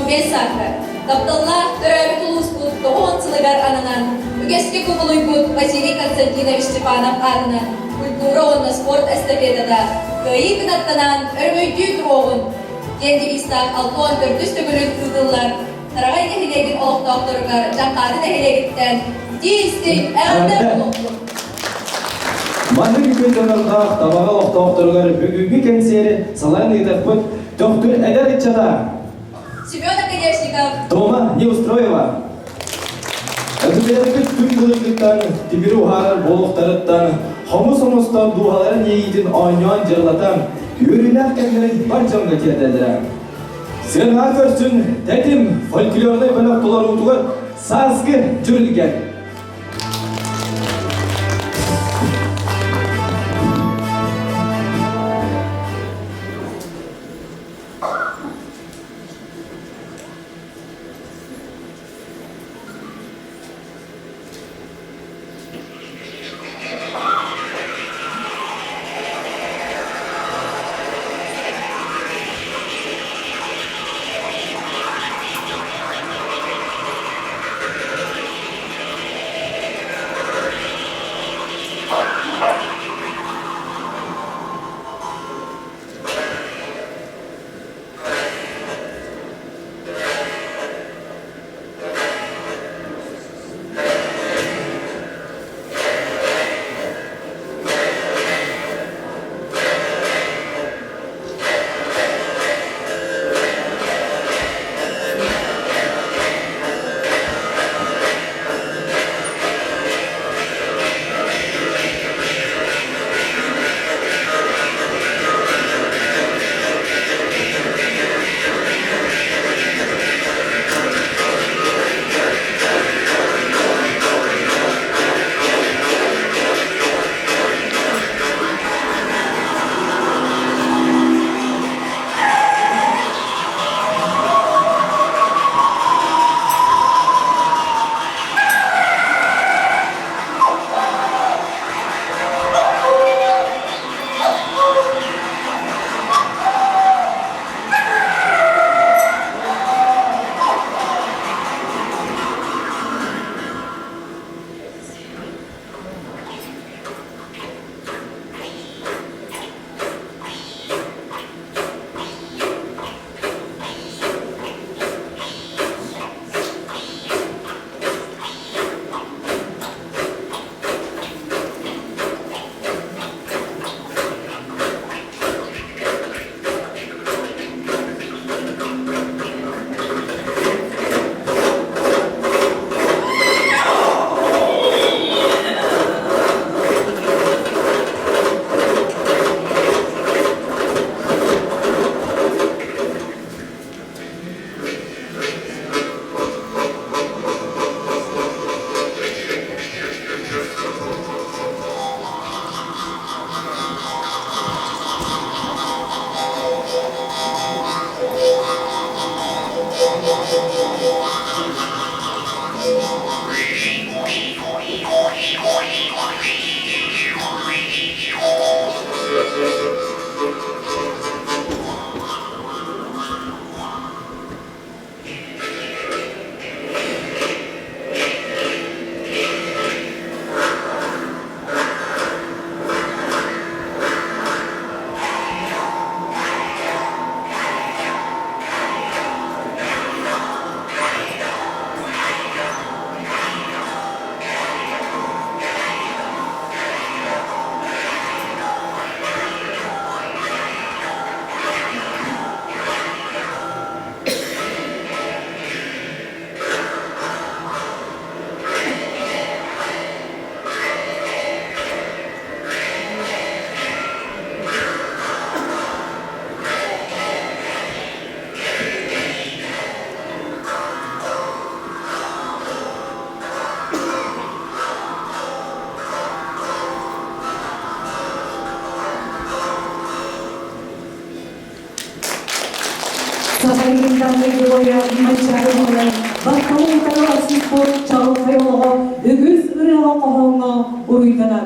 15 sakra. Kaptanlar törəbi Tuluskut, Doğan Sılıgar anınan, Ügeski Kumuluykut, Vasiliy Konstantinovich Stepanov anınan, Kultura onunla sport estafetada, Kıyı kınattanan, Örgöydüğü Turoğun, Kendi İslam, Altuğan Pördüs Tögülük Kudıllar, Taragay Nehilegin Oluq Doktorgar, Canqadı Nehilegitten, Diyistik, Əğəndər Oluklu. Mandı günkün dönülqaq, tabağa Oluq Doktorgar, Бүгінгі кәнсері, Салайны Етақпыт, Доктор Эдер Итчада. Семен Акадешников. Тома Неустроева. Әтүбелерді түн қылышқыттан, Тибірі ұғарар болуқтарыттан, Хомус-хомустан дуғаларын егетін ойнан жырлатан, Үйрілер кәндерін бар жанға келдәдірі. Сен көрсін, тәтім, фольклорны бөлік тұлар ұтуғы сазғы жүрілген. Sabayındaki boya maçları olan Bakalım Karası Spor Çağatayoluğa Ügüz Ürela Kohonga Uydanar.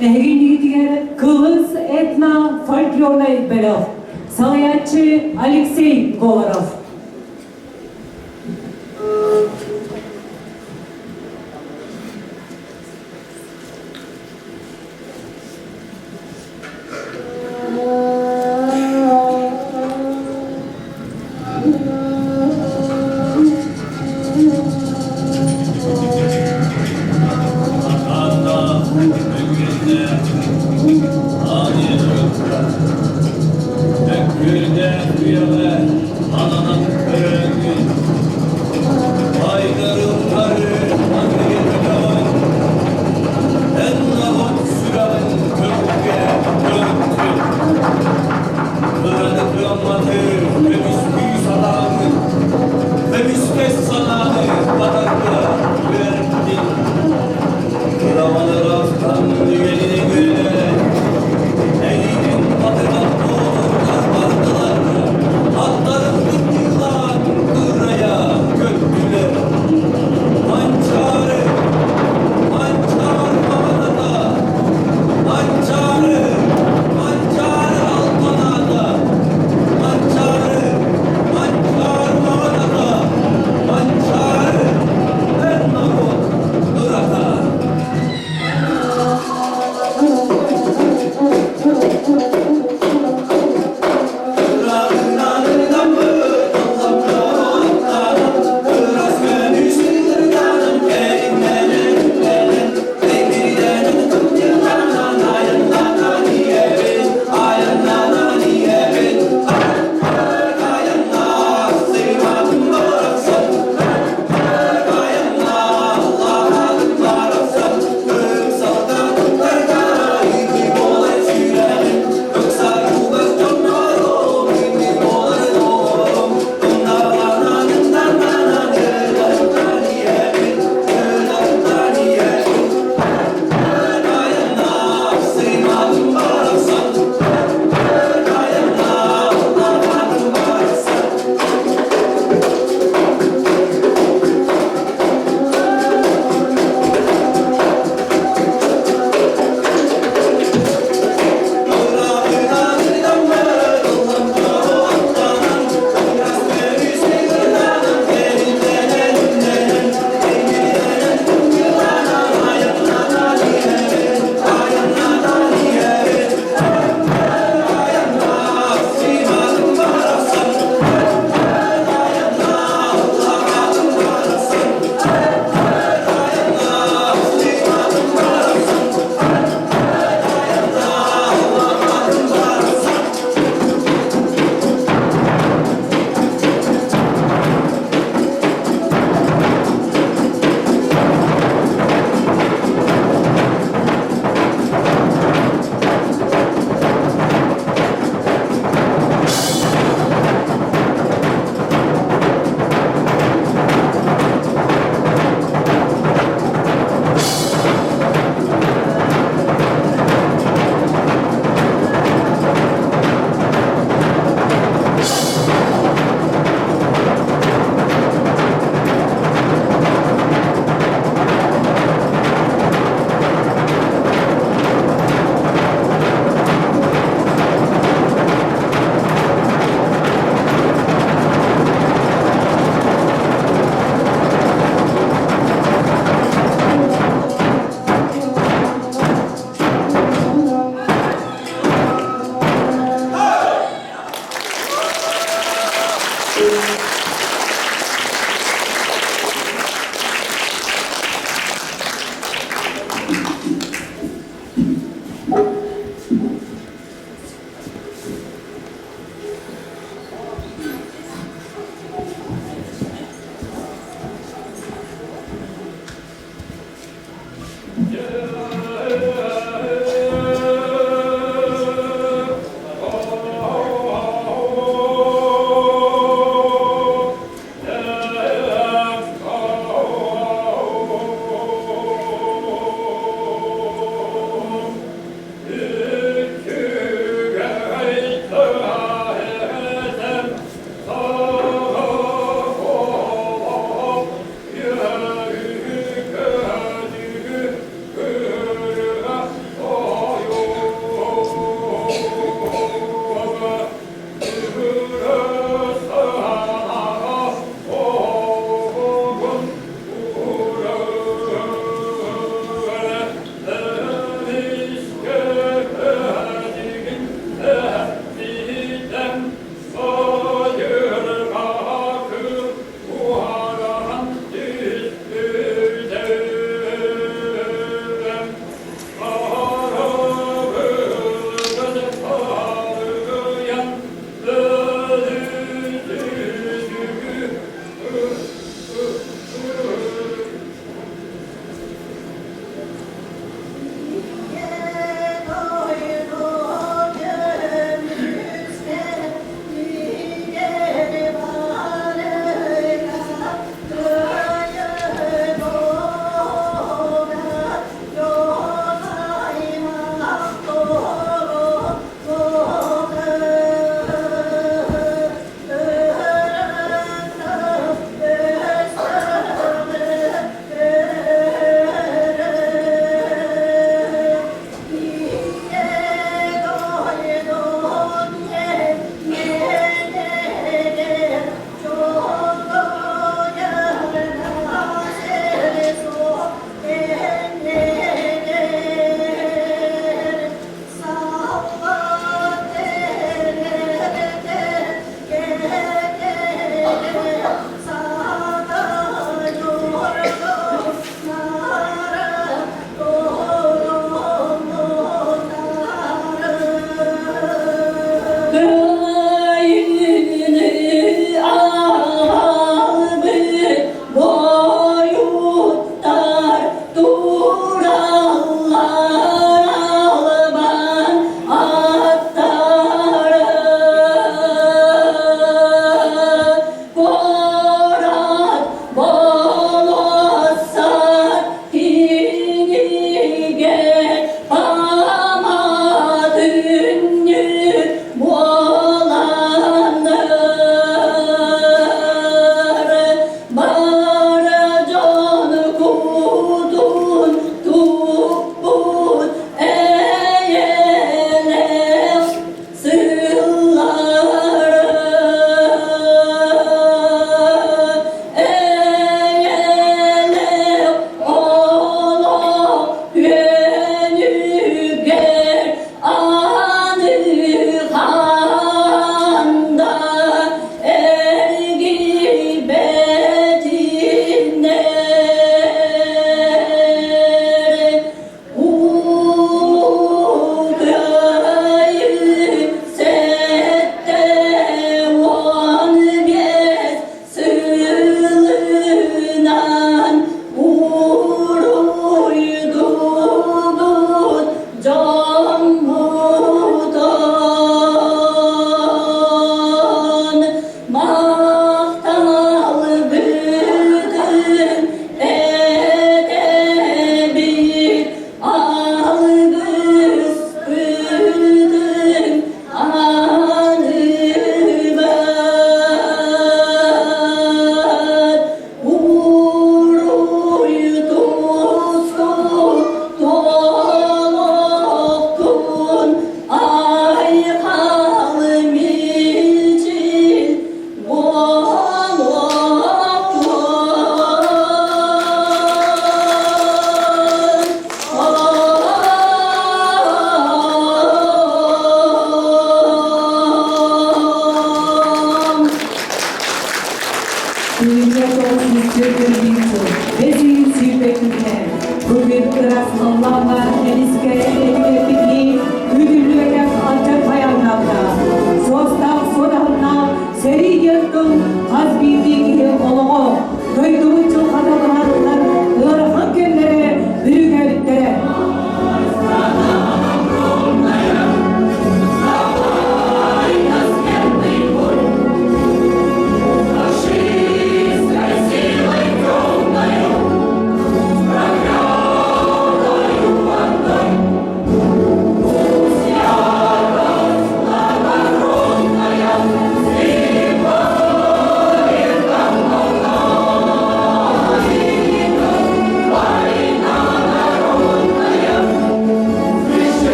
Эргинигитигер Кылыс этно фольклорный белов. Саятчы Алексей Говоров.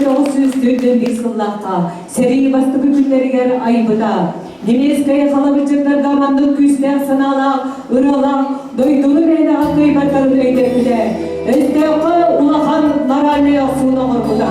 1900'den bir sınlaqqa, seri bastı bütünleriger ayıbıda. Nemeskaya kalabıcıklar gamandık küste sınala, ırala, doydunu beyde kıymetlerin öydekide. Özdeyakı ulahan naralne asuna horbuda.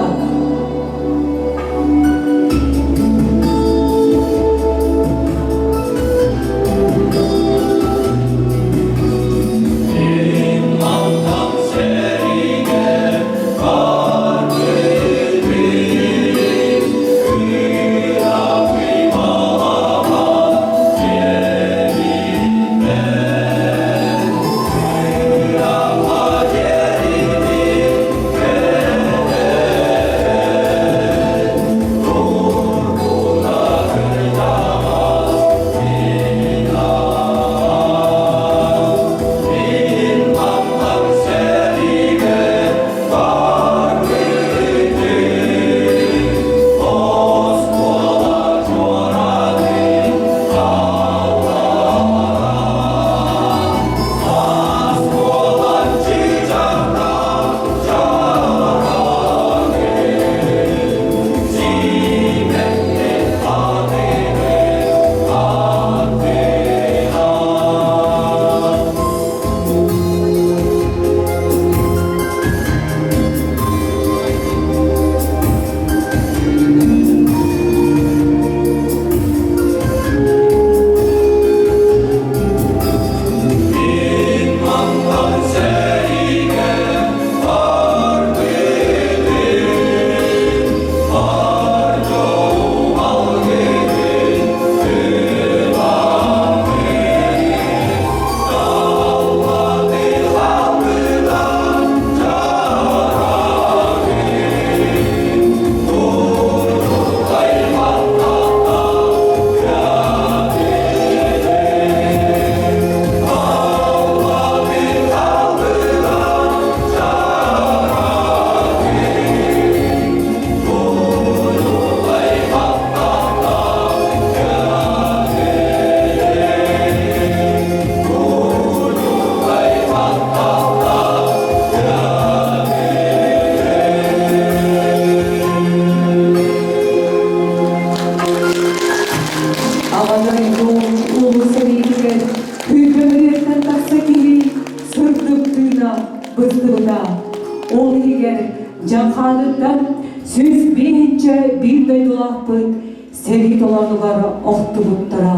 Jankanlıktan söz bilince bir de dolakpıt, seri dolanıları oqtu buttıra,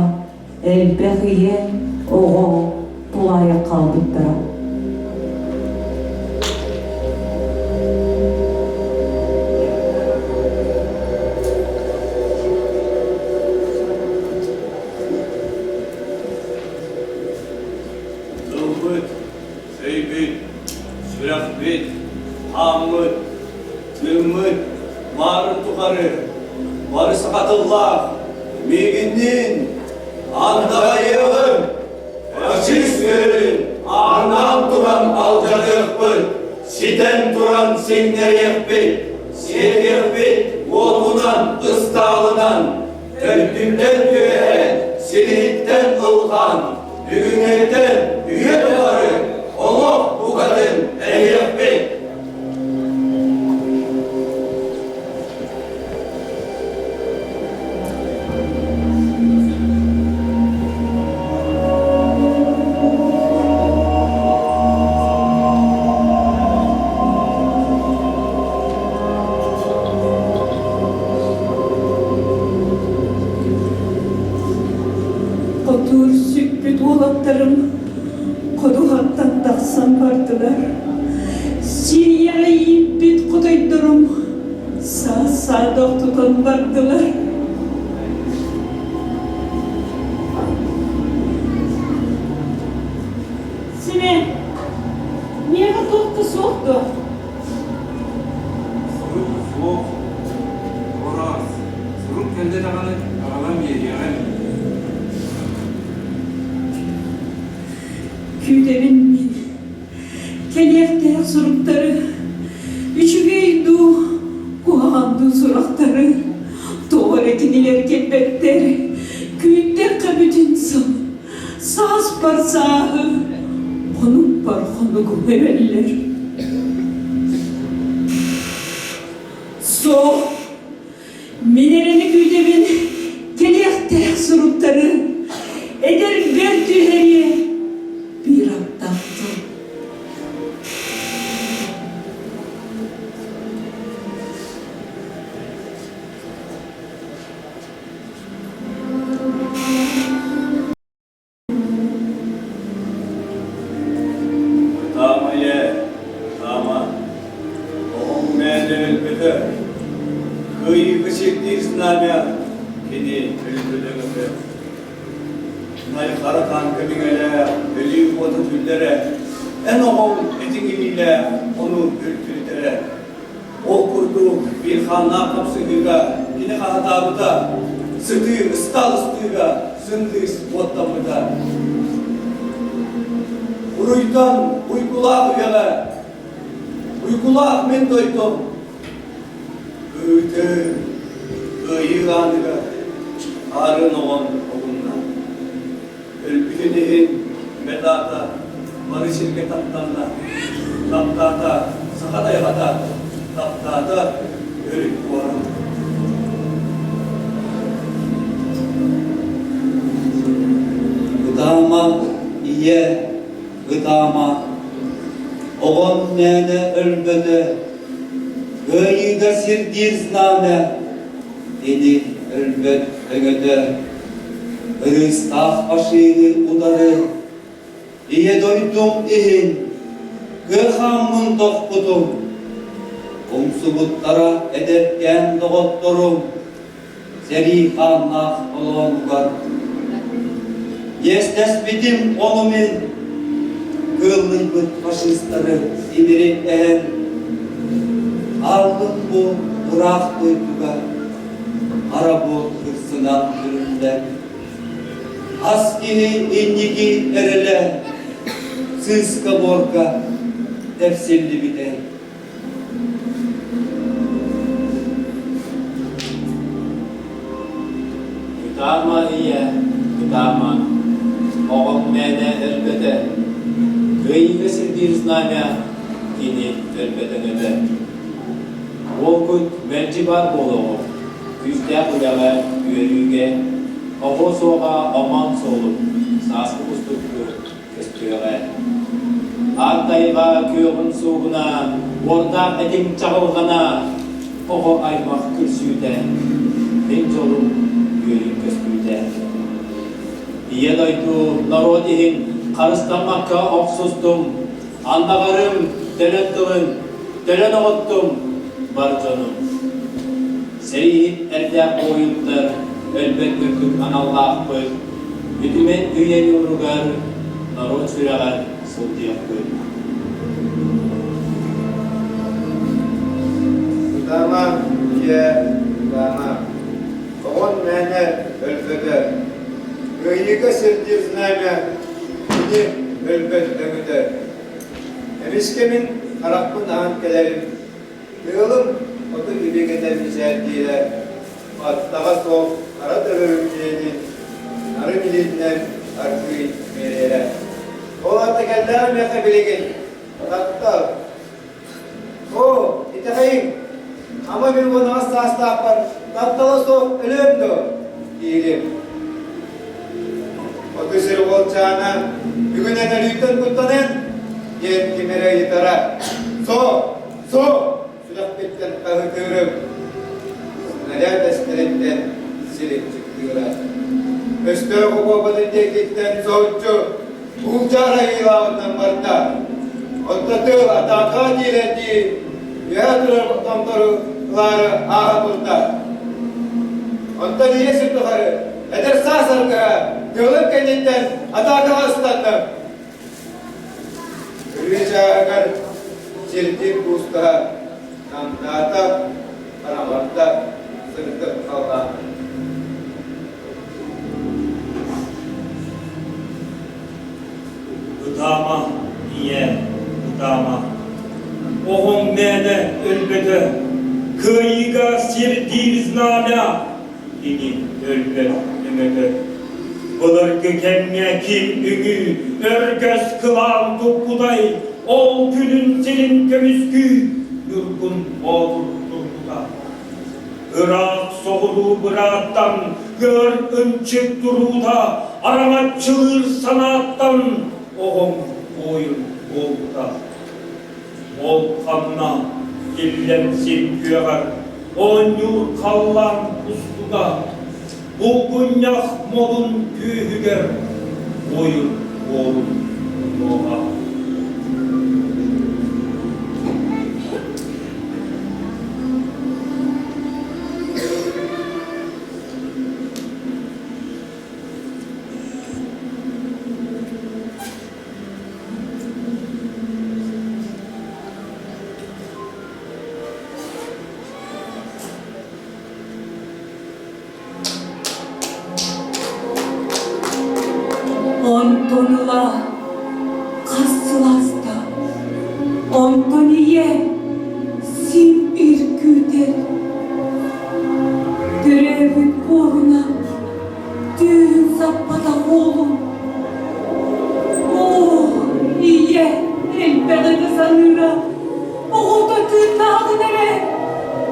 elbeğiye oğu bulaya kalbıttıra. Zılbıt, Zeybit, Sürahbit, Hamid, Tümüt, Marı Tukarı, Marı Sakatullah, Miginin, Andayığın, Faşistlerin, Arnam duran alcadığıkbın, Siden duran sinneriyekbin, Siyekbin, Volgunan, Istağlınan, Tölpümden göğe, Silihitten ılgan, Düğünekten üye duvarı, Olok bu kadın, Eyyekbin. Otur süppüt oğlaklarım, koduhattan dağsan bardılar. Siriyayı bit kudaydırum, sağ tutan bardılar. Sine, niye tuttu soğuktu? Soğuk, Orası, Soğuk kendi dağını ağlam geliyor. Küyderin keliyekte surukları, üçügeydu kuhandu surakları, tuvaletin ileri kepetleri, küyütte kabütünsün, saz parsahı, konuk barkonuk vereller. So, minerini güdemin gelekte suruptarı eder bir tüheriye bir aptaktı. Ama o menden ötü kıyı kışık İslam'a kini ölümlülüğünde nay karakan kömüngele ölüyü botu tüllere en oğul etin gibiyle onu ürkültere o kurdu bir kanna kapsıgıga kini kahatabıda sıtı ıstal ıstığıga sındı bottamıda Uruydan uykula uyala, uykula men doydum. Öğütü, ıyığanıga, arın oğun oğundan. Ölpülünehin medata, barışırke taptanda, taptata, sakadayakata, taptata, ölüp kuvarım. Gıdama iye, gıdama oğun nene ölbede gıyıda sirdir zname eni ölbet ögede ırıstah başını udarı iye doydum ihin gıhamın dokudum umsubuttara edetken doğutturum seri kanlak olongar Yestesbidim onumin Gıllıbıt faşistleri imirin eğer Aldım bu bırak duyduga Arabu hırsına türünde Askini innigi erele Sızka borga Tefsilli bide Gıdama iye, gıdama oğul mene elbette Gıyıga sirdir znamya kini elbette öde Ol güt mercibar boluğu Küzde uyağa yörüge Oğu soğa aman solup Saskı ustuklu kestüğe Artayga köyün soğuna Orda etin çağılgana Oğu aymak kürsüde Ben zolum yörük köstüde İye daytu narodihin Karıstanmakka oksustum Andağarım dönöttümün Dönön oğuttum Var canım Serihit erdek oyunlar Ölbet ürkük anallah koy Müdümen üyen yumrugar Narod süreğer sultiyak koy Gıdama, ye, gıdama oğun mene ölbede Gıyıga sirdir zname kini ölbet ögede Emiskemin karakpın ahankelerim Yığılım otu gibi giden güzelliğiyle Attağa soğuk kara dövürümceyeni Narı bilinden artığı mereyler Oğlatta geldiğim yakabiligin Tattal O, itekayım Ama ben bunu hasta yapar Tattala soğuk ölümdü Diyelim Otu sürü olacağına Bugün enerjiden kutlanın Yen kimere yitara So Sudah bitten kahıtırım Neler desteretten silip çıktılar Östö kubabatın tekitten soğutçu Uğcara ilavından varta Otlatı ataka dilendi Yadırır tamtarıları ağa bulta Onta niye sürtükarı Eder sağ sargıha Yolun kendinden ataka hastandım Rica agar Ciltik usta Namdata Paramarta Sırtık kalda Gıdama iye, gıdama oğun mene ölbede Kıyıga sirdir znamya Dini ölbet ümede Bulurgu kemme kim üngü Örgöz kılan dokuday Ol günün senin kömüskü Yurgun oğul durduda Irak soğuru bıraktan, gör önçek duruda, aramatçılır sanattan, oğum oyun olda. Ol kanna, illemsin güyer, on yıl kallan ustuda, bulgun yak modun tühüger, oyun oğlum oğa. Ontonula kasılasta, Ontoniye sin bir güder. Görevi koruna, düğün zappada oğlum. Oh, iye, elbette kazanıra. O da tırnağı nere,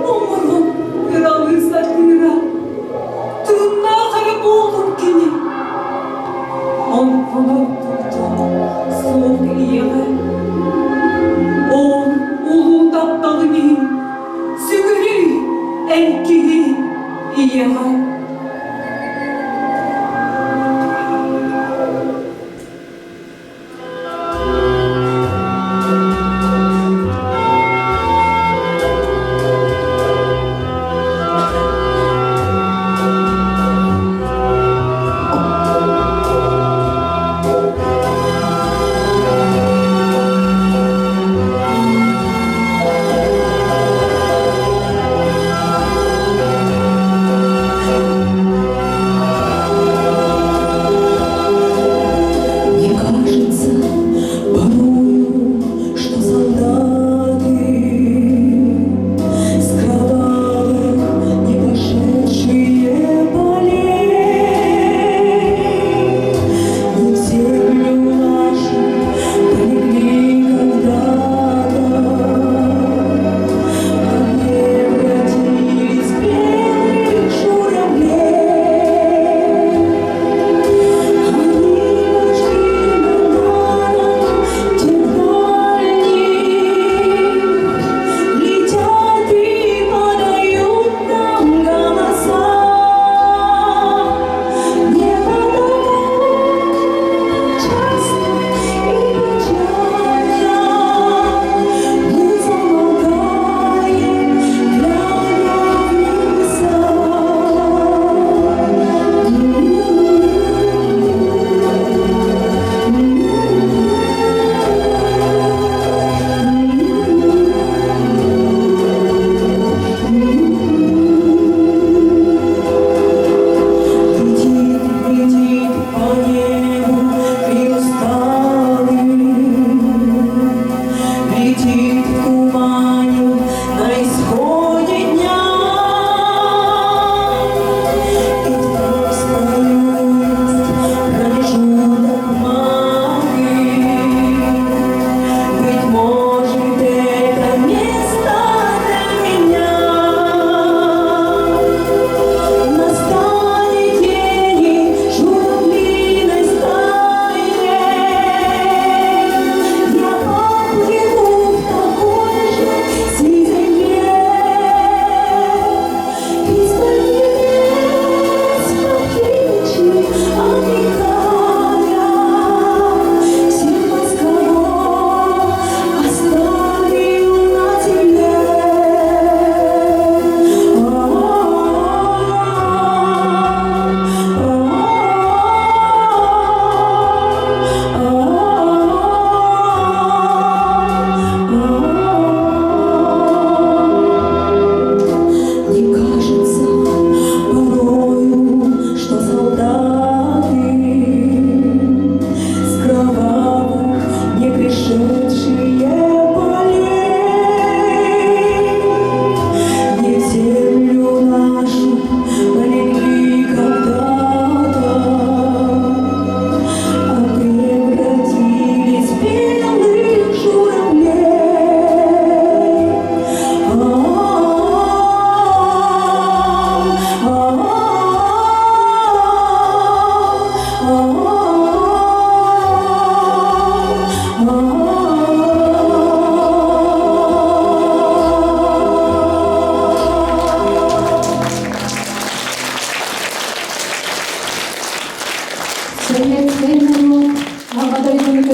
umurun kıralırsa kıra. Tırnağı kara boğulur kini. On konaklıkta soğuk iyalar. On ulu taptalını sügürü enkili iyalar.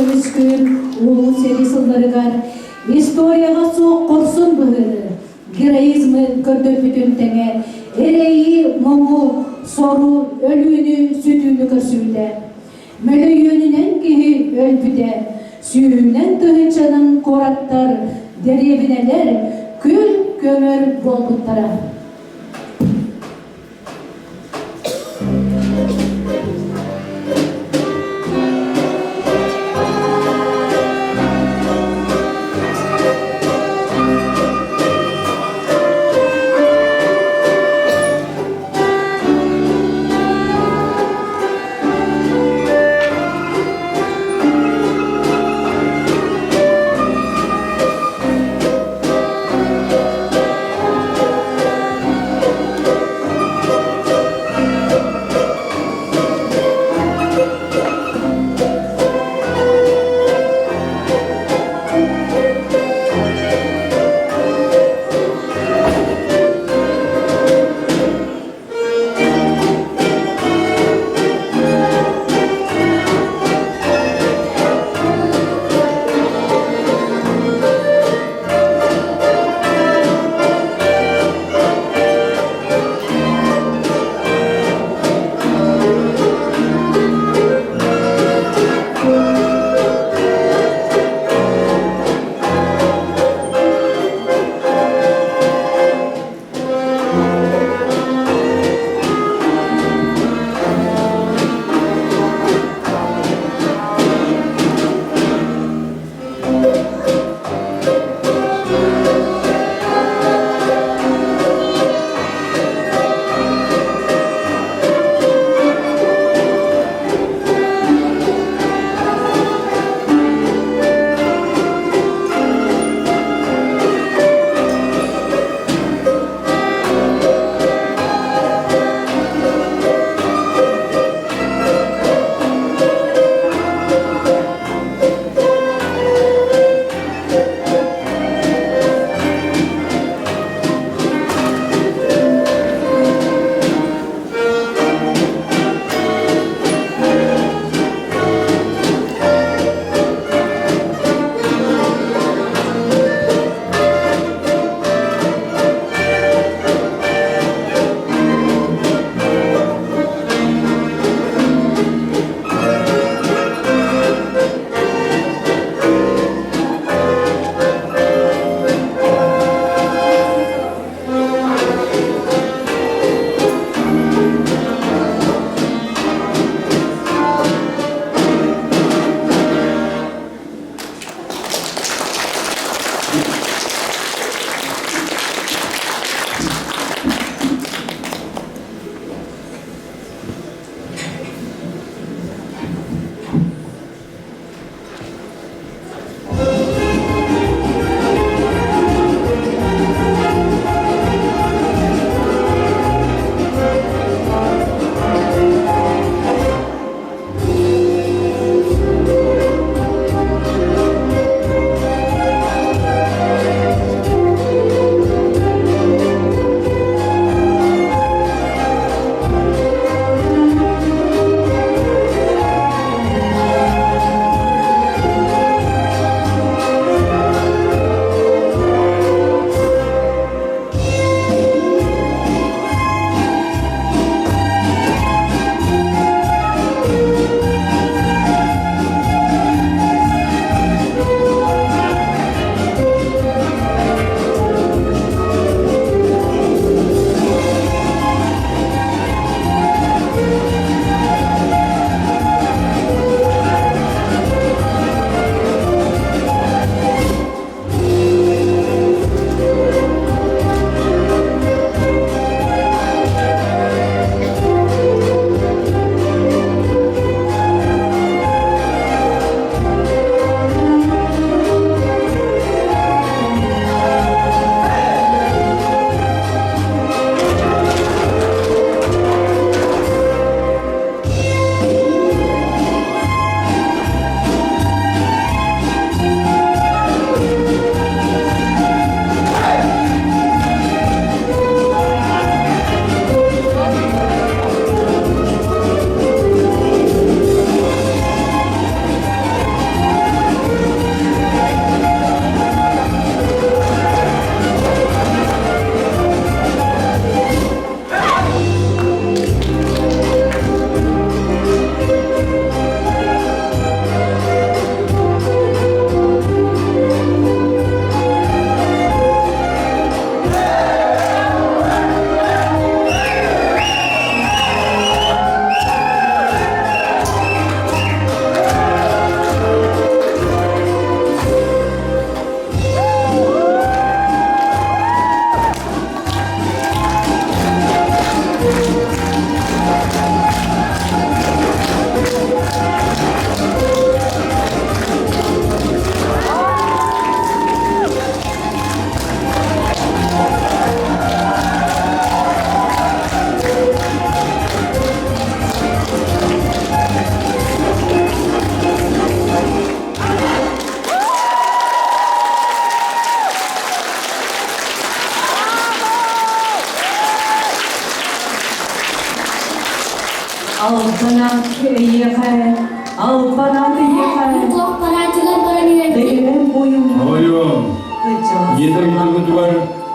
өскөр улуу сери сылларыгар историяга соқ корсун быһыры героизмы көрдөпүтүн теңе эрейи моңу сору өлүүнү сүтүүнү көрсүүтэ мөлөйүнүнен киһи өлбүтэ сүйүүнен тыһынчанын кораттар деребинелер күл көмөр болбуттара.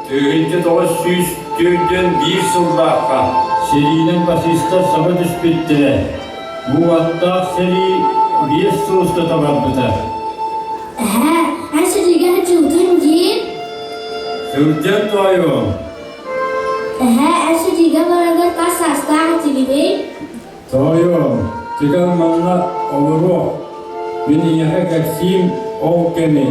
Төгінді 904'ден bir сылдаққа серийдің басистар саба түспеттілі. Бұл аттақ серий 5 соғысты табарбыды. Әсіріге жылдың дейін? Сылден тойым. Әсіріге барады қасаста әтігіне? Тойым. Тегал маңна олыру. Мен ияға кәксейім ол кәне.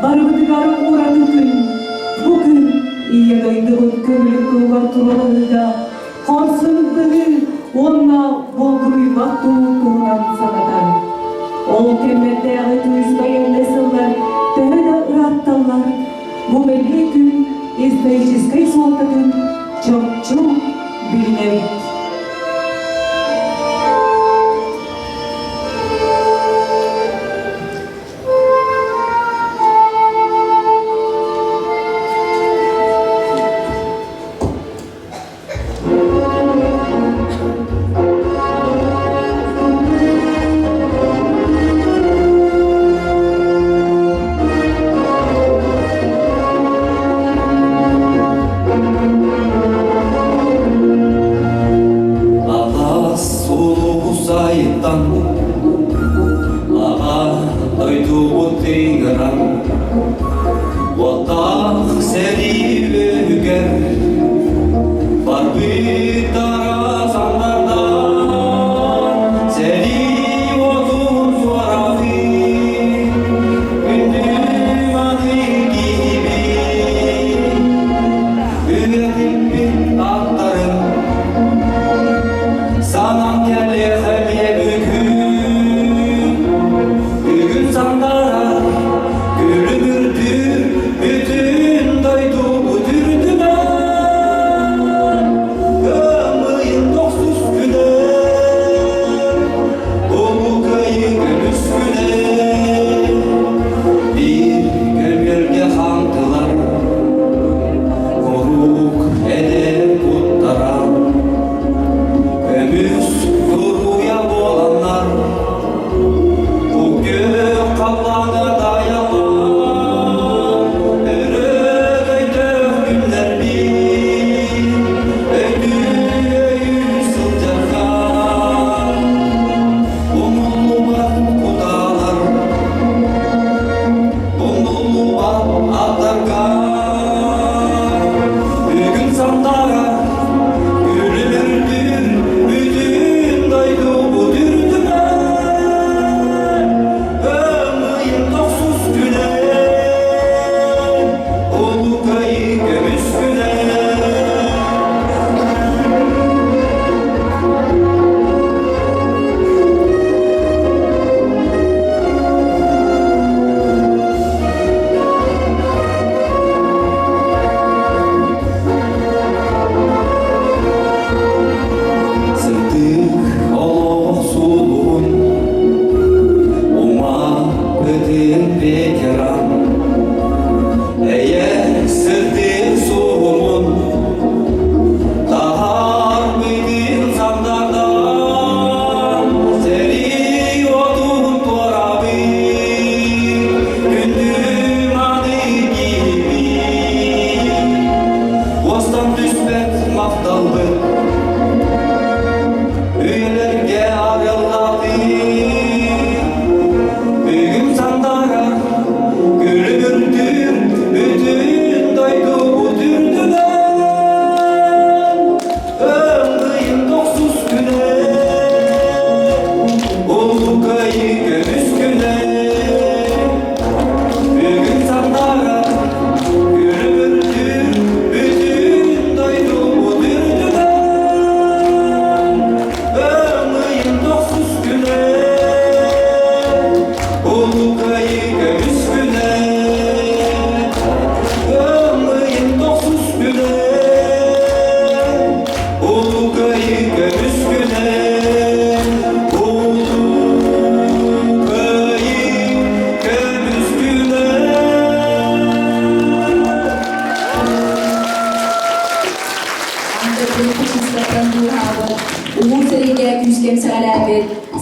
Barıbıdıgar uğradı gün. Bugün iyi daydığı kömülük tuğgar turalığında korsılıkları onunla bolguruy battığı tuğran sanadan. Ol kemmette ağıtıyız bayırlasınlar, behede ırattallar. Bu belli gün isteyiciskay soğutadın çok bilinevit.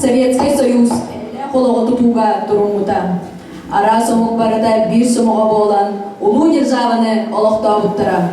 Советский Союз холого тутуга турумута. Ара сомук барыта бир сомуга болан улуу державаны олоктообуттара.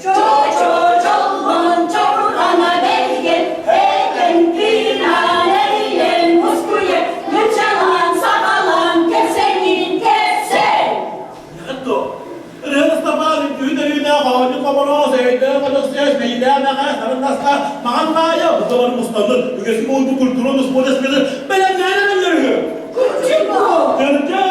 Çok beyleme karaslarında mağam kaya bu zaman mustanın ügesi oldu kulturun usmodes bilir belen nereden görüyor? Küçük bu. Kırıcı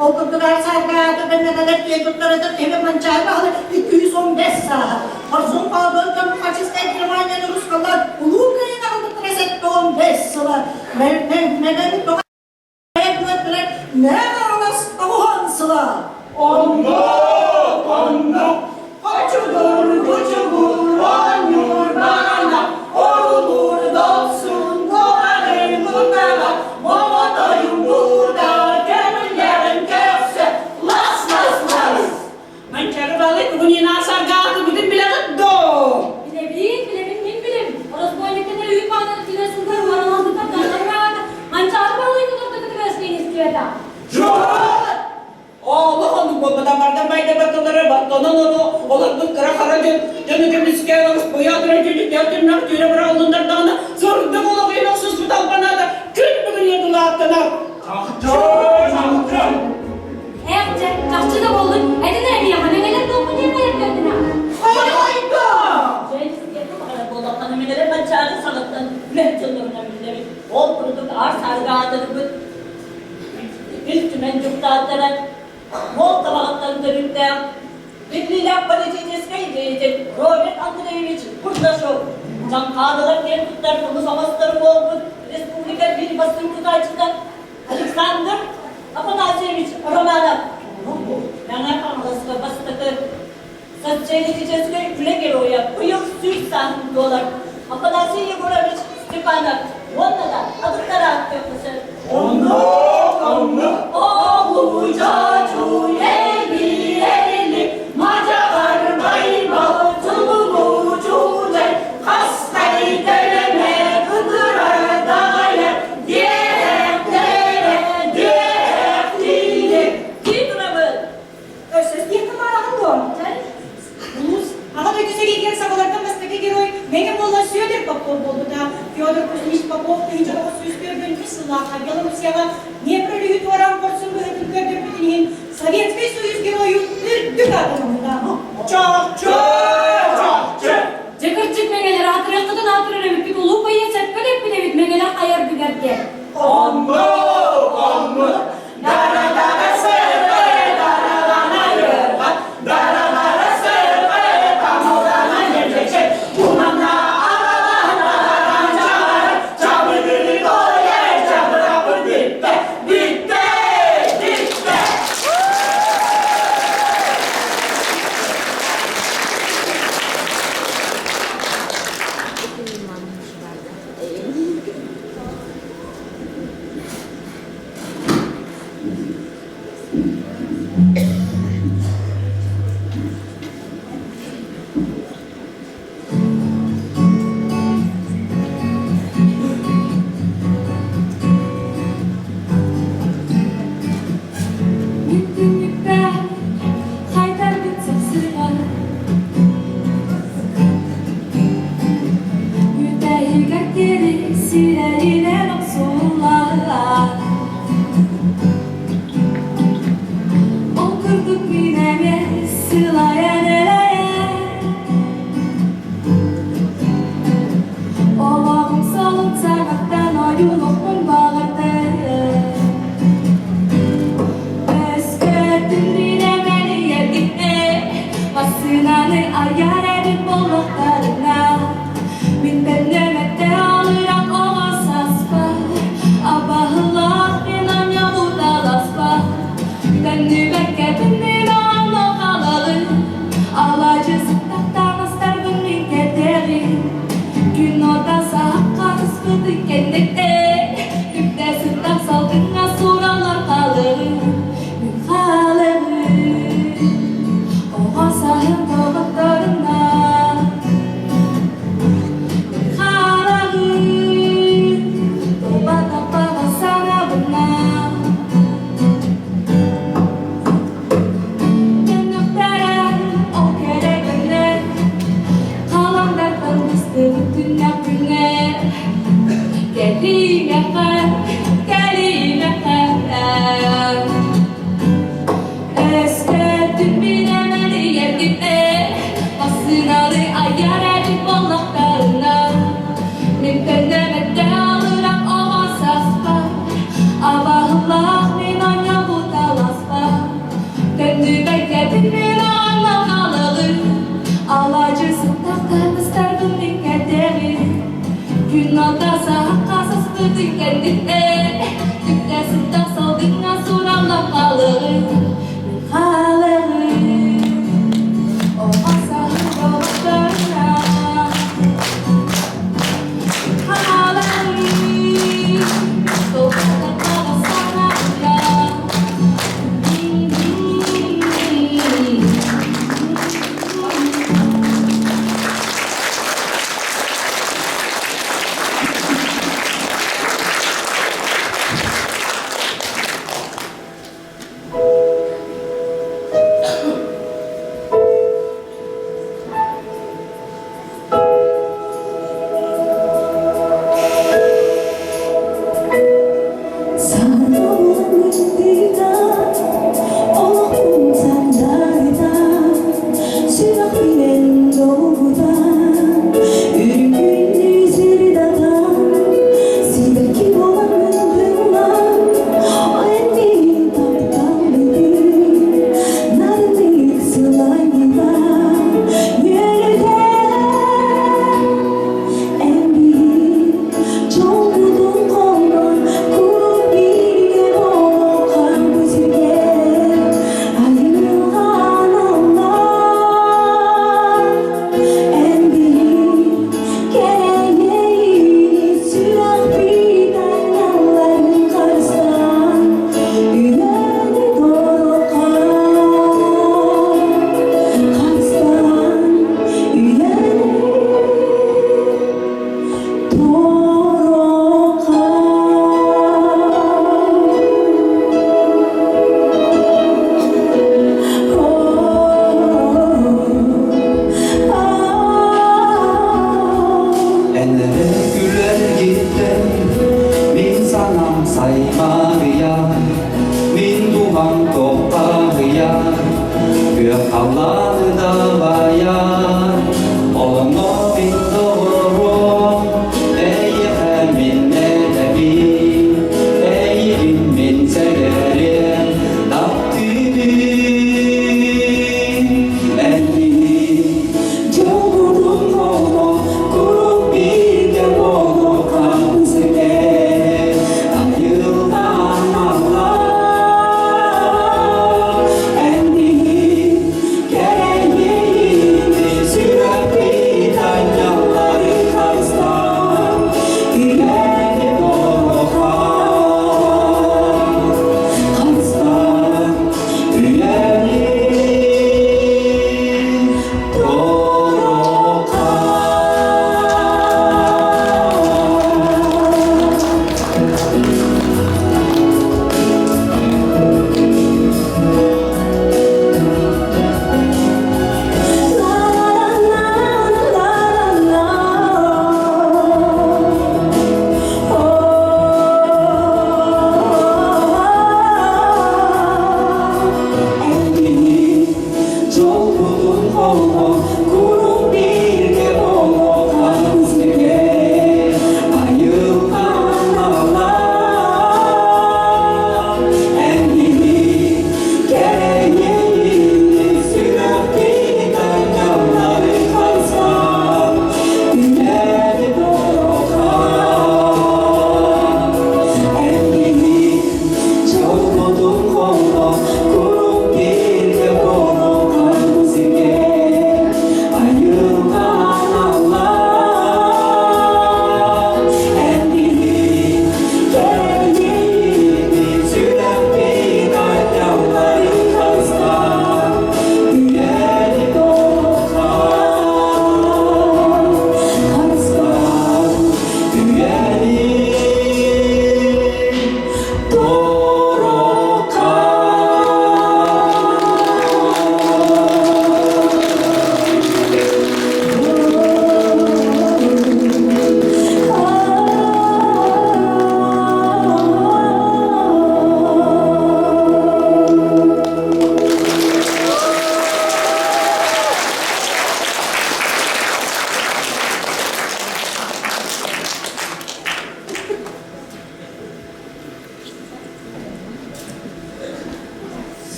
Okullar sargada ben kadar kıyafetleri de eve mançayla halı 215 saat. Arzum kaldırdım faşist Germanya'da Ruslar ulu kayına aldıkları sette 15 saat. Neden doğa yaptılar? Ne alas avuhan saat. Koçudur oynuyor bana, orulur dolsun kovarım bunlara, babadayım burada, gönüllerim köfse, las. Mançarı balık bugün yine sargağıdı, bütün bile do. Bilem. Orası bu aylıkta büyük bağları tilasın karı var, anasını tatlarlar vardı. Mançarı bağlıydı, noktada verseyin istiyordu. Allah'ım bu adamlardan bayda bakıları batlanan onu olaklık kara kara canı gömüsken olmuş boyadıra çocuk yatırımlar tüyre bıra olunlar dağına zorunda olakıyla olsuz bu dalpanada kül bugün yedula attına. Erce, kaççı da oldun. Edin evi yaman, neler dolma diye bayıp gördün ha. Hayda! Dolaptan emineler ben çağırdı sanattan. Mehçunlarına bildirim. Ol kuruduk ar sargağıdır bu. Üstümen cüptağıtlara. Mol tabağıttan dönükte. Bibliler paliciyeceskeydi. Robert Andreevich Kurdaşov. Can kağıdalar diye tutlar konu samasları oldu. Respublika bir basın kutayçıdan. Alexander Afanasievich Romanov. Yana kalmasına bastıkı. Satçaylıcıcasına güle geroya. Bu yıl Türk sahibinde olan. Afanasiy Yegorovich Stepanov. Onunla da adıklara attı. Oğluca cüyeli eli Macar bayma tulumu cüce Hastayı deleme gıdıra dağaya Diyek dili Gidra mı? Siz bir kamarağın doğru. Bunuz, ama da güzel ilgiler savalardan mesleki geroy, benim olan Fyodor Popov oldu da, Fyodor Kuzmich Popov, önce o süs gördüğün Kısıllah'a, Belarusyaga, Dniepr'li yutuvaran korsun bu hepim gördüğün bütünün, Sovyetski Soyuz geroyu ürdük adamında. Çok. Cekırcık megeler hatırlatıdan hatırlarım. Bir ulu payı setkalep bile bitmegeler ayar bilerken. Gün orada sahak karıs kıldı kendekte Kendemette alırım olmazsa Allah'ım min anya bu talaspa Kendime kendime anlamalı Alacısın takar isterdim dikkatleri Gün aldasa hakkasız tutup kendine Tüptesinden saldığına soralamalı Halı olmazsa yollarına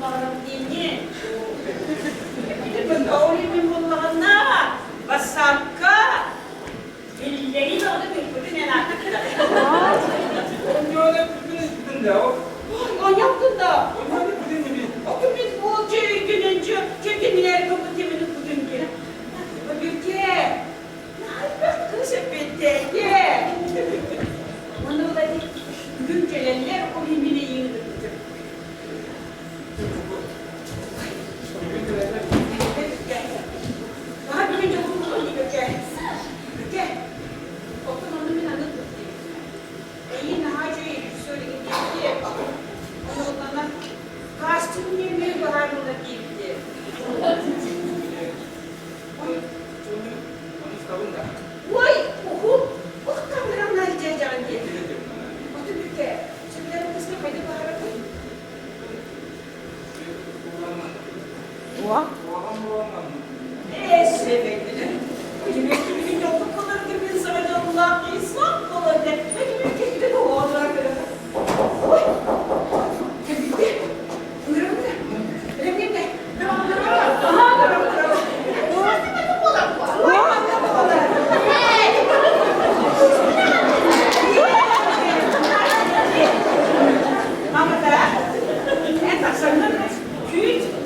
bağırıp dinle. Ben öğrenim Allah'ına basakka elleri de onu bir en artık. Öyle bütün de o. Ay yaptın da. Bakın biz bu gününce kendine kapatımını bugün ki. Bugün ki. Ne yaptık sepette ki. Onu da bugün gelenler o birbirine yığılır. Daha birinci bunu oluyor ki. Gel. Bakın onu bir anlatayım. Yine hacı söyledi ki. Ondan kastım yemeği baharında değildi. Vay, oku. Bak kameramlar cecen diye. Otur bir kere. Şimdi kısmı kaydı bahara koy. Sevgilim. Peki bir gün yolda kalırdı bir sana Allah İslam kalırdı. Peki bir kekte de o adlar kadar. Oy. Bitti. Buyurun da. Öyle de. Devam. Aha devam. Vay anne babalar. Ama da. En tasarımda küt.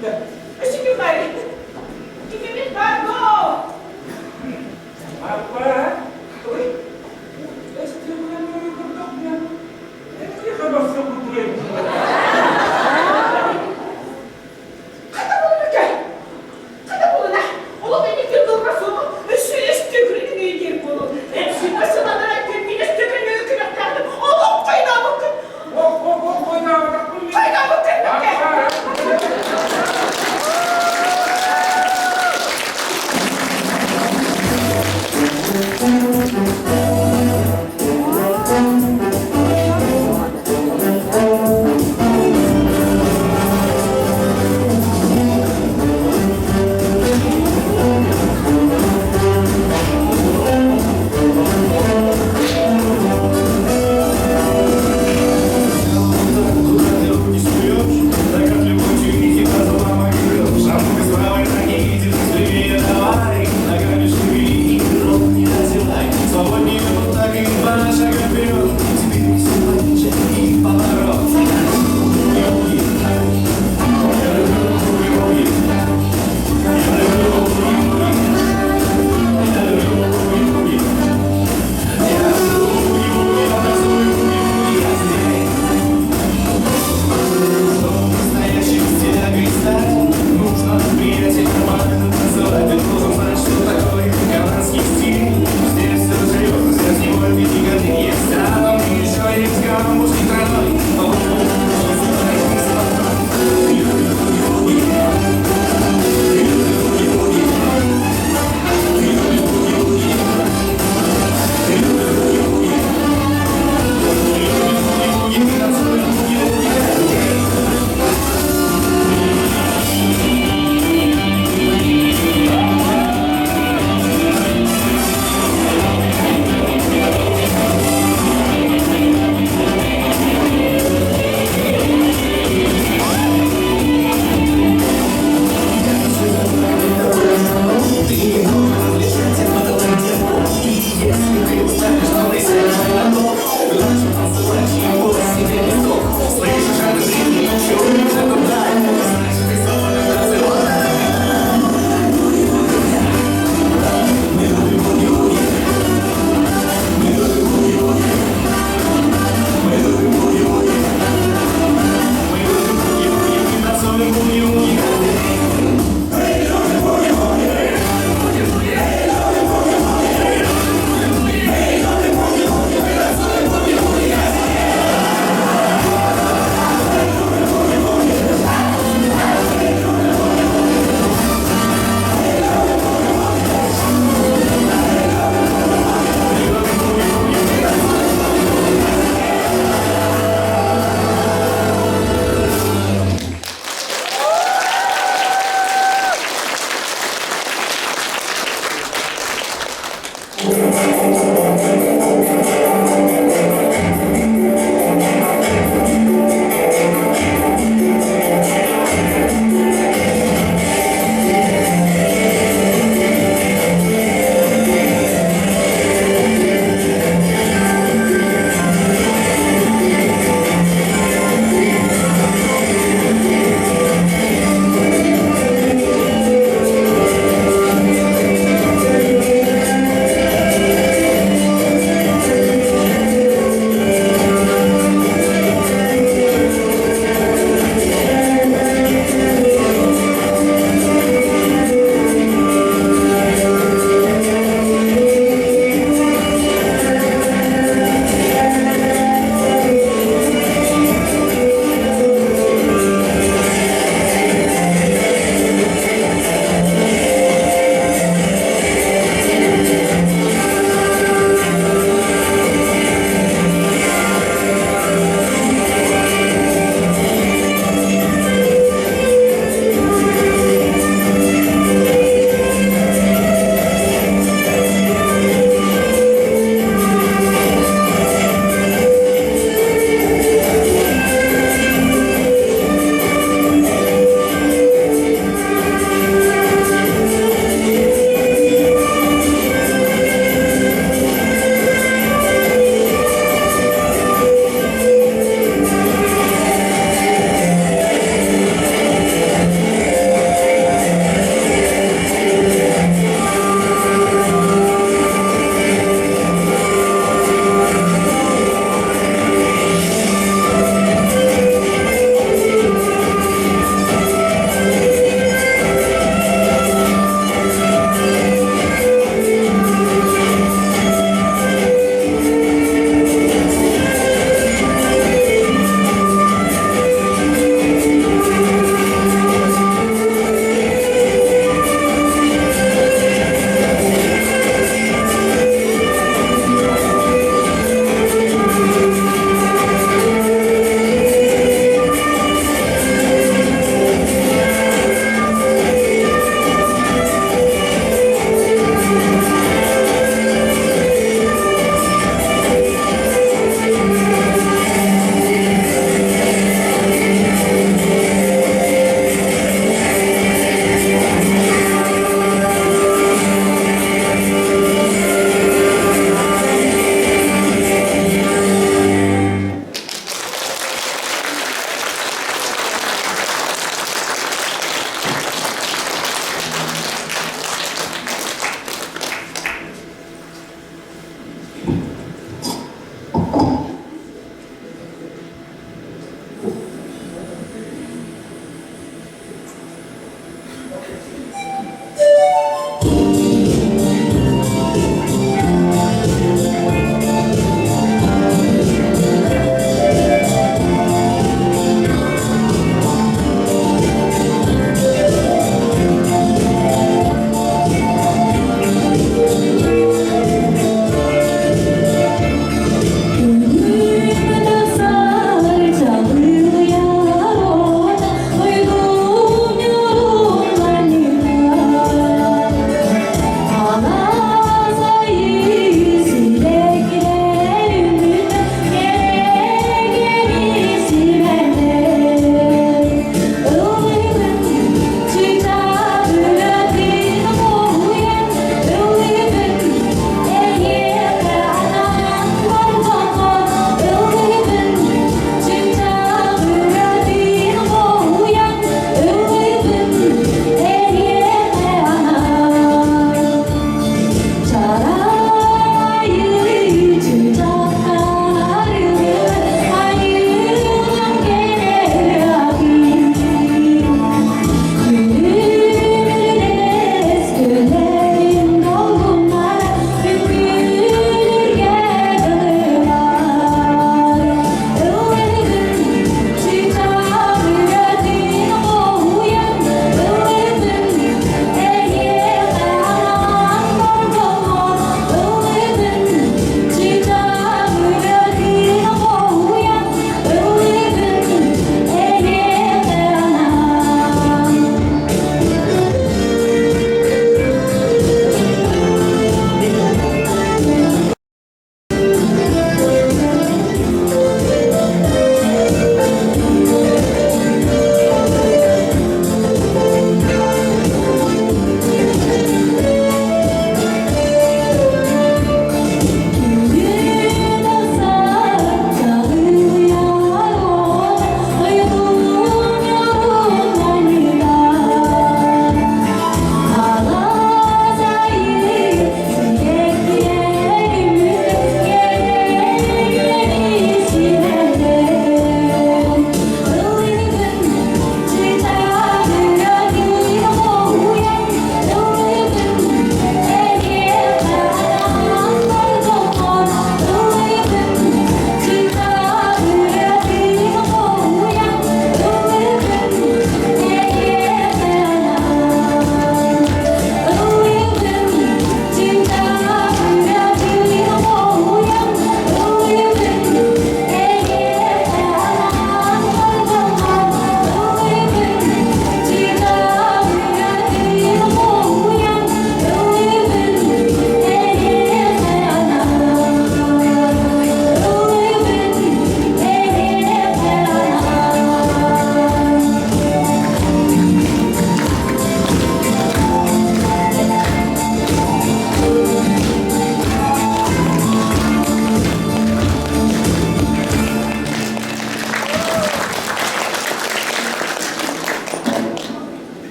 Şimdi bari. Tipimiz var bu. Apa? Oi? Este ano eu não tô. É que acaba sendo problema. Kada bulun gel. Kada bulun ha. Oğlum beni bir durmasın. Üstüne üstüne giydir bunu. Hepsi başına da kendine üstüne yüklendim. Oğlum fayda bakın. Oh, oynama. Fayda bakın.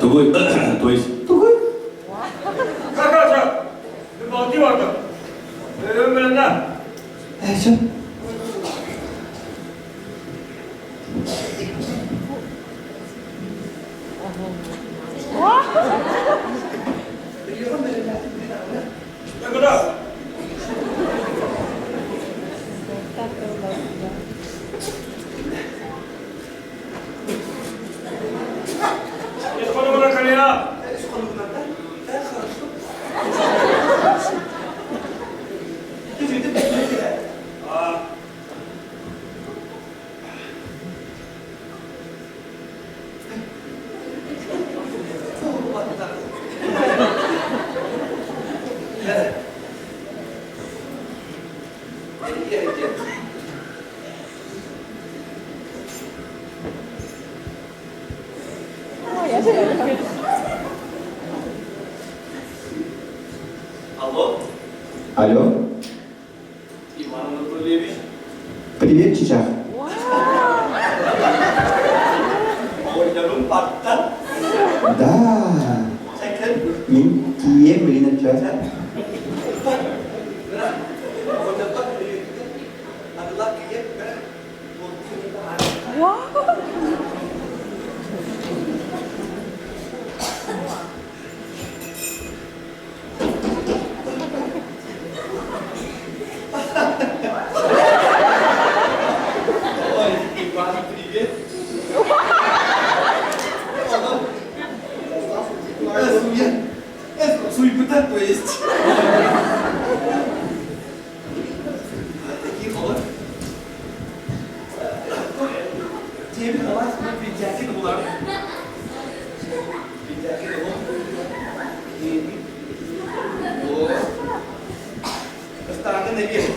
Тугой, то есть... Тугуй. Kakacak. Bir balti vardı. Ömründen. Ayşe. Ne kadar? Geç konu bırakın ya. Aa. Алло, Алло? Иван Анатольевич. Привет, Чичах. Oylarım parkta. Да. Çekil. Мен кием білініп жатыр. Ой, Иван, привет. Суйпыта, то есть. Такие вот. Тебе давай видяки булар. Видяки вот. Старанга не вешай.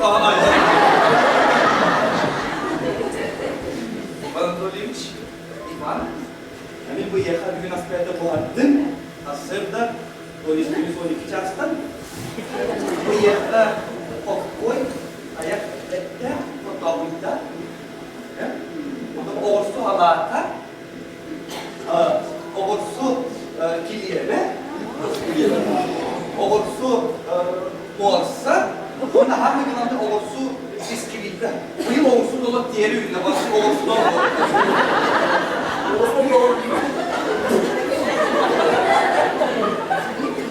Анатольевич, Иван, они выехали 12 года, а сырда, то есть 12 часто, выехали покой, а я это потом да, потом орсу алата, орсу килиеме, орсу morsa, ona hangi kanalda olursu iskilite. Bu yıl olursu dolu diğeri ürüne başı olursu dolu.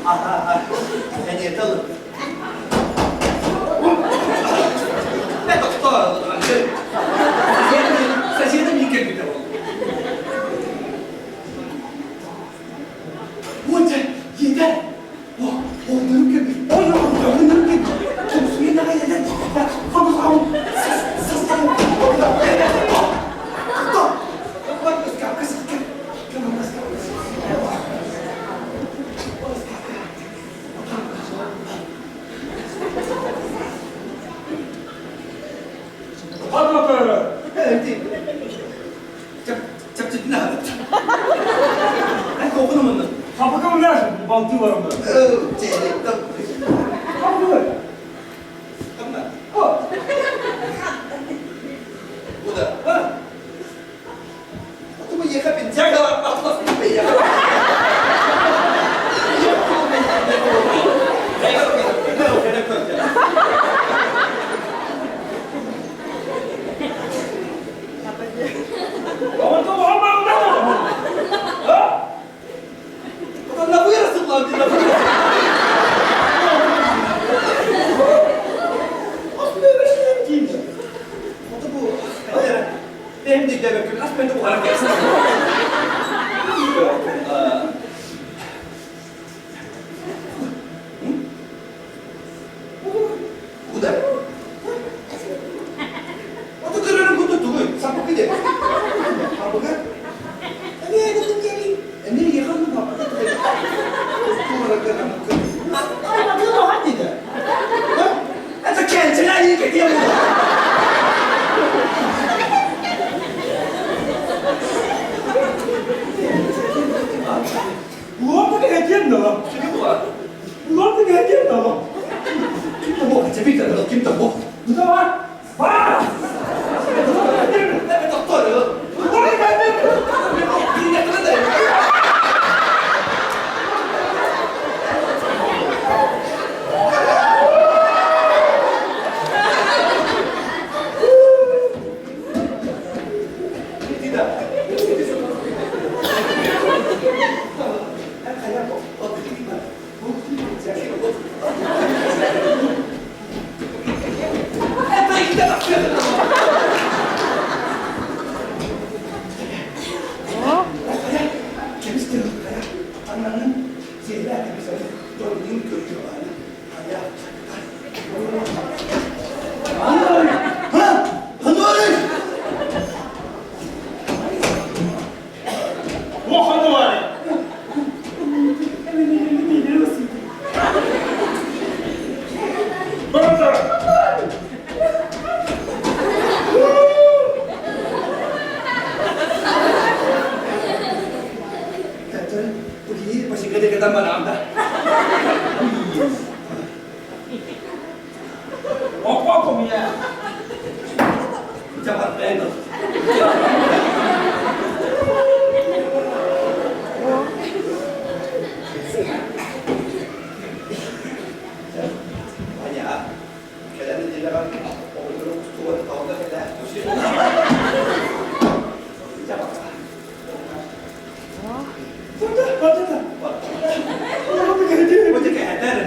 Aha, en yeterli. Ne doktor oldu bence? Saçını yıkar bir de oldu. Bu yeter. Onları köpük. Onları köpük. Komşuya ne hayal Vamos. Hadi bakalım. Çap ne haber? Ben kokunu mu? Kapı mı dersin? Bir baltı var onda. Kapı var. Bu da. Ha? Atımı yıkapın. Cagalar atlasın. Aman tamam aman aman. Ha? Ulan bu yarasın lan. Benim de demek ki ben de bu hareket Bu da. O da kırarım bu da duruyor. Sapık bir de. Sapık ha? Nereye gittin geri? Nereye yıkandın baba? Kumara kırarım. Ay bak ne var hadi de. Ha? Hatta kendine iyi gidiyor bu. Ulan bu ne hediyen de lan? Şimdi bu var. Ulan bu ne hediyen de lan? Kim de bu? Cebi de kim de bu? Bu da var. Var. Evet doktor. Ulan ne hediyen de? Bir yakına da. 뭐 하는 말이야? 맞아. Pergi masih kerja tambah nambah. Apa punya? Cepat pleno. Banyak. Kalian tidak kan? Oh, belum tua tahun dah kita. Cepat. Macam kehadar,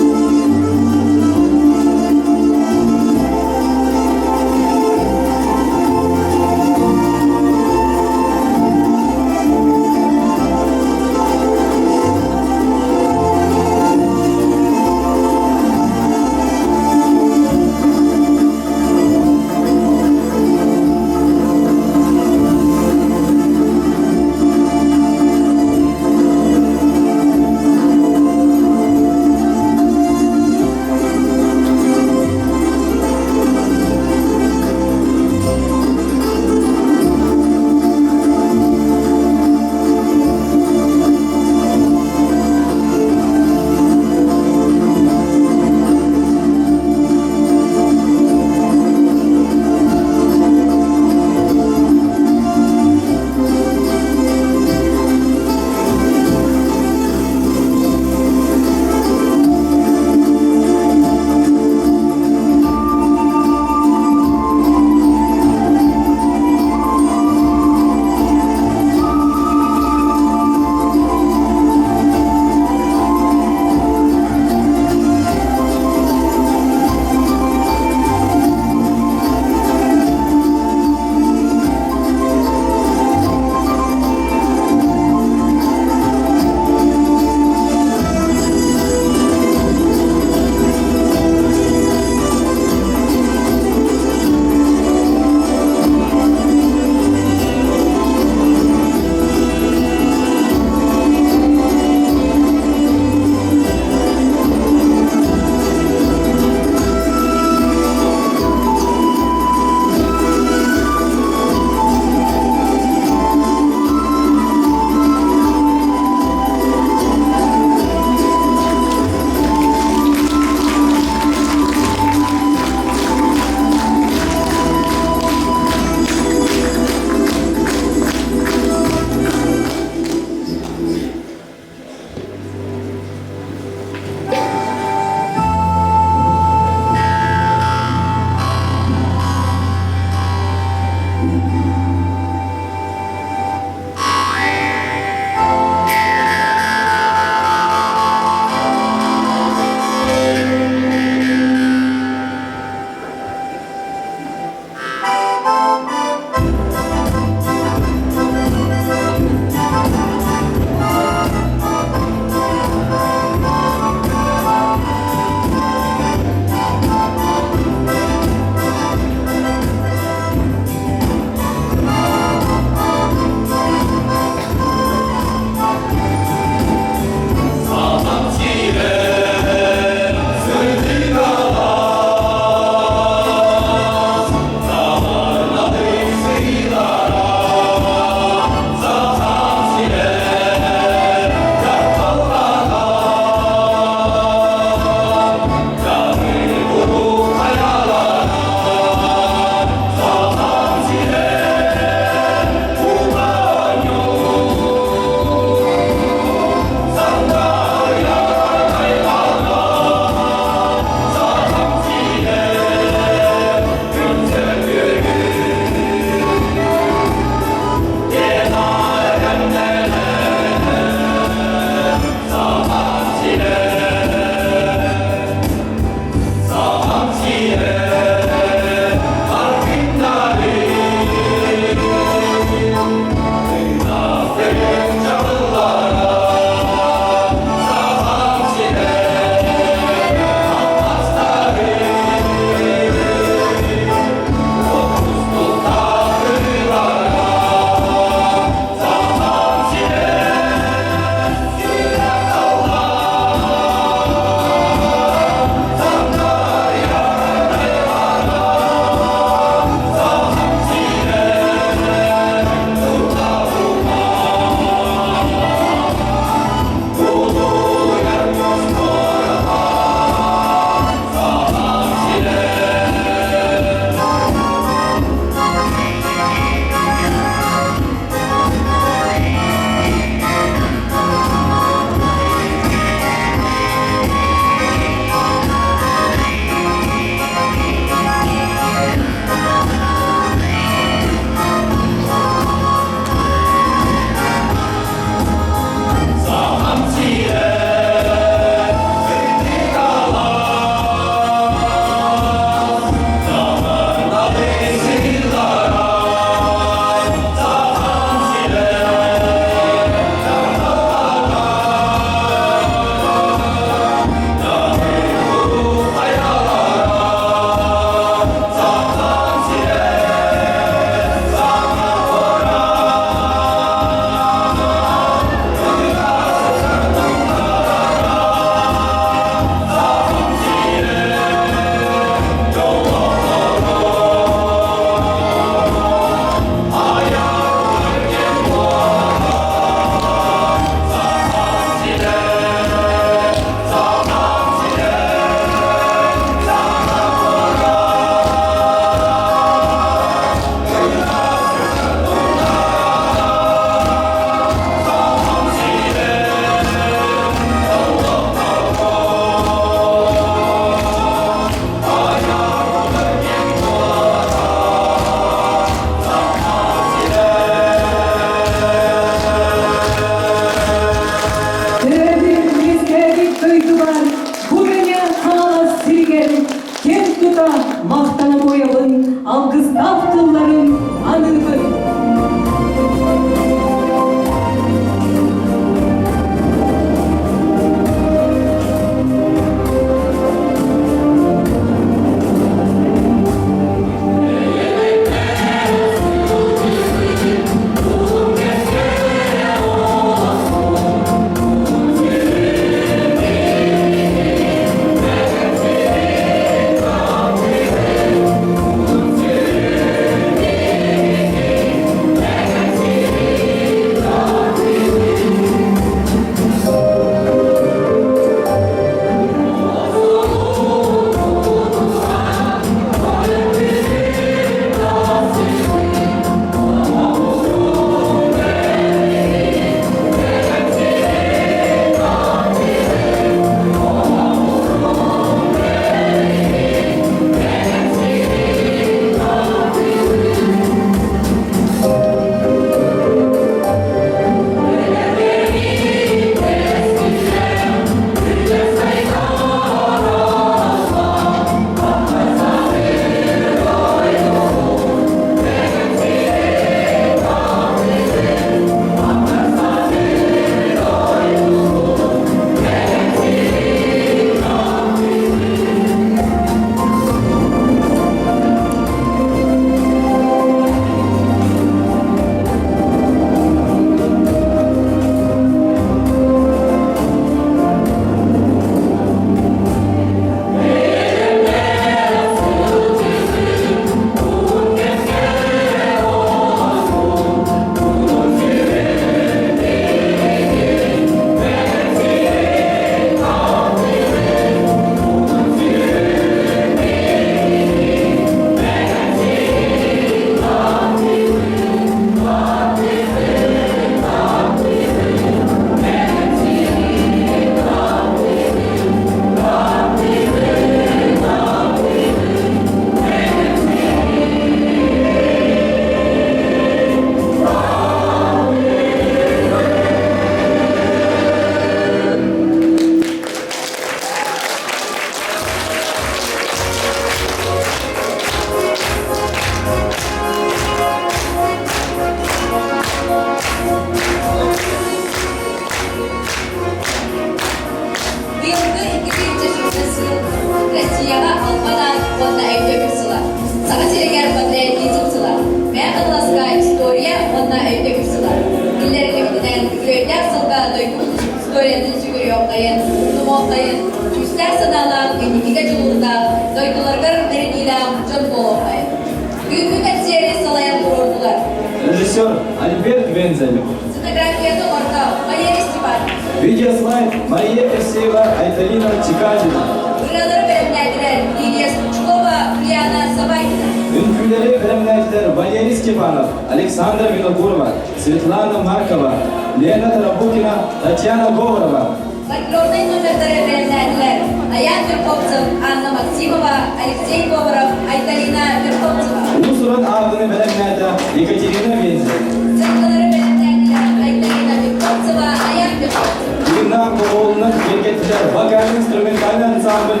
режиссер Альберт Вензель. Сценографияны орта Валерий Степанов. Видеослайд Мария Персеева, Айталина Чикалина. Ыраları belirlendiler Лидия Стучкова, Лиана Сабайкина. Ünlüleri belirlendiler Valeri Stepanov, Alexandra Vinogurova, Svetlana Markova, Lena Tarabukina, Tatyana Говорова. Фольклорные номердары belirlendiler Аян Верховцев, Анна Максимова, Алексей Говоров, Айталина Верховцева. Ulusuran ağını belirlendi Ekaterina Vензель. Циркалары belirlendiler Айталина Верховцева, Аян Верховцев. Günah Koğlu'nun şirketiler vokal instrumental ansambl